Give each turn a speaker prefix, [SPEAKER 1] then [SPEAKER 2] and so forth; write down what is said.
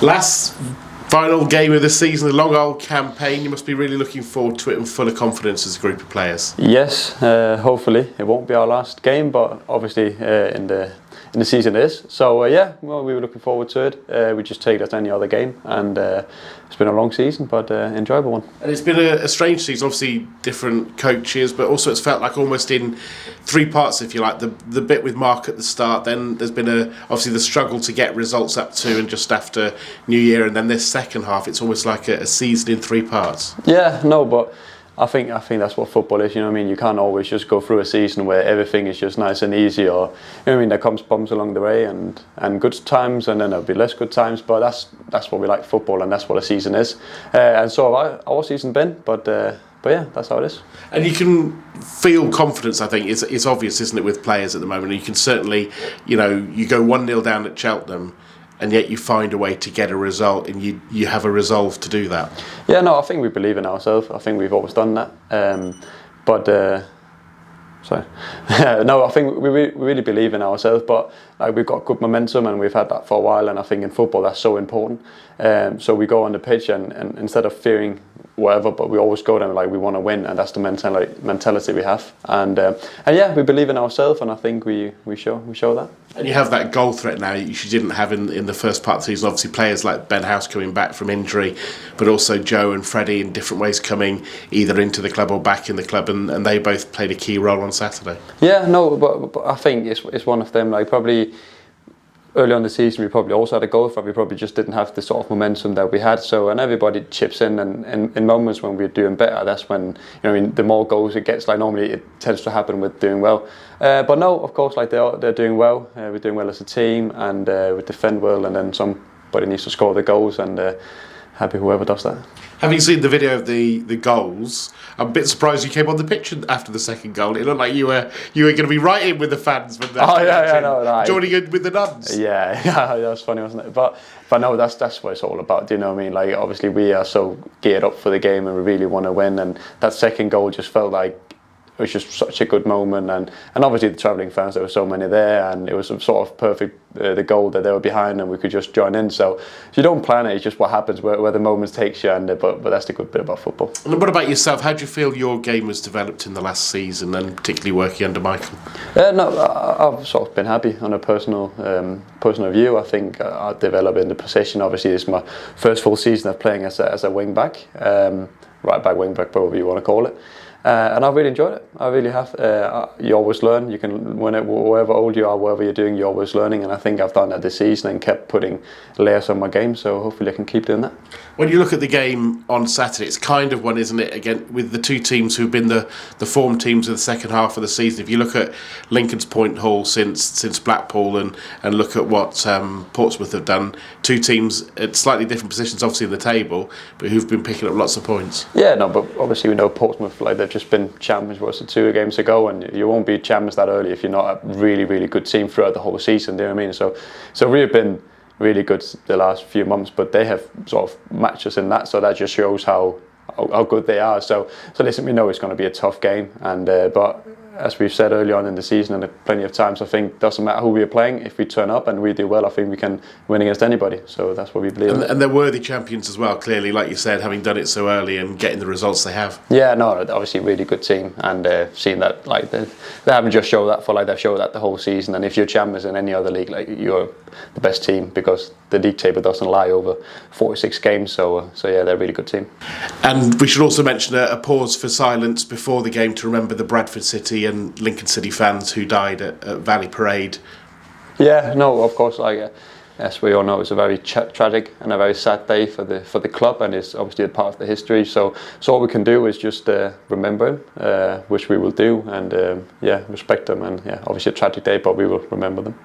[SPEAKER 1] Last final game of the season, a long old campaign. You must be really looking forward to it and full of confidence as a group of players.
[SPEAKER 2] Yes, hopefully it won't be our last game, but obviously in the season it is. So yeah, well, we were looking forward to it. We just take it as any other game, and it's been a long season, but enjoyable one.
[SPEAKER 1] And it's been a strange season. Obviously, different coaches, but also it's felt like almost in three parts, if you like. The bit with Mark at the start, then there's been obviously the struggle to get results up to and just after New Year, and then this second half, it's almost like a season in three parts.
[SPEAKER 2] Yeah, no, but I think that's what football is. You know what I mean? You can't always just go through a season where everything is just nice and easy, or you know what I mean. There comes bumps along the way and good times, and then there'll be less good times. But that's what we like football, and that's what a season is. And so our season been, but yeah, that's how it is.
[SPEAKER 1] And you can feel confidence. I think it's obvious, isn't it, with players at the moment? And you can certainly, you go 1-0 down at Cheltenham, and yet you find a way to get a result, and you have a resolve to do that.
[SPEAKER 2] Yeah, no, I think we believe in ourselves. I think we've always done that. No, I think we really believe in ourselves, but like, we've got good momentum and we've had that for a while, and I think in football that's so important. So we go on the pitch and instead of fearing whatever, but we always go there like we want to win, and that's the mentality we have. And yeah, we believe in ourselves, and I think we show that.
[SPEAKER 1] And you have that goal threat now you didn't have in the first part of the season. Obviously, players like Ben House coming back from injury, but also Joe and Freddie in different ways coming either into the club or back in the club, and they both played a key role on Saturday.
[SPEAKER 2] Yeah, no, but I think it's one of them. Like, probably early on in the season, we probably also had a goal threat. We probably just didn't have the sort of momentum that we had. So, and everybody chips in, and in moments when we're doing better, that's when, the more goals it gets. Like, normally it tends to happen with doing well. But no, of course, like they're doing well. We're doing well as a team, and we defend well, and then somebody needs to score the goals, and happy whoever does that.
[SPEAKER 1] Having seen the video of the goals, I'm a bit surprised you came on the pitch after the second goal. It looked like you were going to be right in with the fans when they're joining in with the nuns.
[SPEAKER 2] Yeah, that was funny, wasn't it? But no, that's what it's all about. Do you know what I mean? Like, obviously we are so geared up for the game, and we really want to win. And that second goal just felt like it was just such a good moment, and obviously the travelling fans, there were so many there, and it was sort of perfect, the goal that they were behind, and we could just join in. So you don't plan it, it's just what happens where the moments takes you, but that's the good bit about football. And
[SPEAKER 1] what about yourself? How do you feel your game was developed in the last season, and particularly working under Michael?
[SPEAKER 2] No, I've sort of been happy on a personal view. I think I developed in the position. Obviously, it's my first full season of playing as a wing back, right back, wing back, whatever you want to call it. And I've really enjoyed it. I really have. You always learn. You can, wherever old you are, whatever you're doing, you're always learning. And I think I've done that this season and kept putting layers on my game. So hopefully I can keep doing that.
[SPEAKER 1] When you look at the game on Saturday, it's kind of one, isn't it? Again, with the two teams who've been the form teams of the second half of the season. If you look at Lincoln's Point Hall since Blackpool and look at what Portsmouth have done, two teams at slightly different positions, obviously in the table, but who've been picking up lots of points.
[SPEAKER 2] Yeah, no, but obviously we know Portsmouth, like, they've just been champions, was it 2 games ago, and you won't be champions that early if you're not a really, really good team throughout the whole season. Do you know what I mean? So we've been really good the last few months, but they have sort of matched us in that, so that just shows how good they are. So listen, we know it's going to be a tough game, and but as we've said early on in the season and plenty of times, I think it doesn't matter who we are playing. If we turn up and we do well, I think we can win against anybody. So that's what we believe.
[SPEAKER 1] And they're worthy champions as well, clearly, like you said, having done it so early and getting the results they have.
[SPEAKER 2] Yeah, no, obviously a really good team, and seeing that, like, they haven't just showed that they've showed that the whole season. And if you're champions in any other league, like, you're the best team, because the league table doesn't lie over 46 games. So yeah, they're a really good team.
[SPEAKER 1] And we should also mention a pause for silence before the game to remember the Bradford City and Lincoln City fans who died at Valley Parade.
[SPEAKER 2] Yeah, no, of course, like, as we all know, it's a very tragic and a very sad day for the club, and it's obviously a part of the history. So all we can do is just remember them, which we will do, and respect them. And yeah, obviously a tragic day, but we will remember them.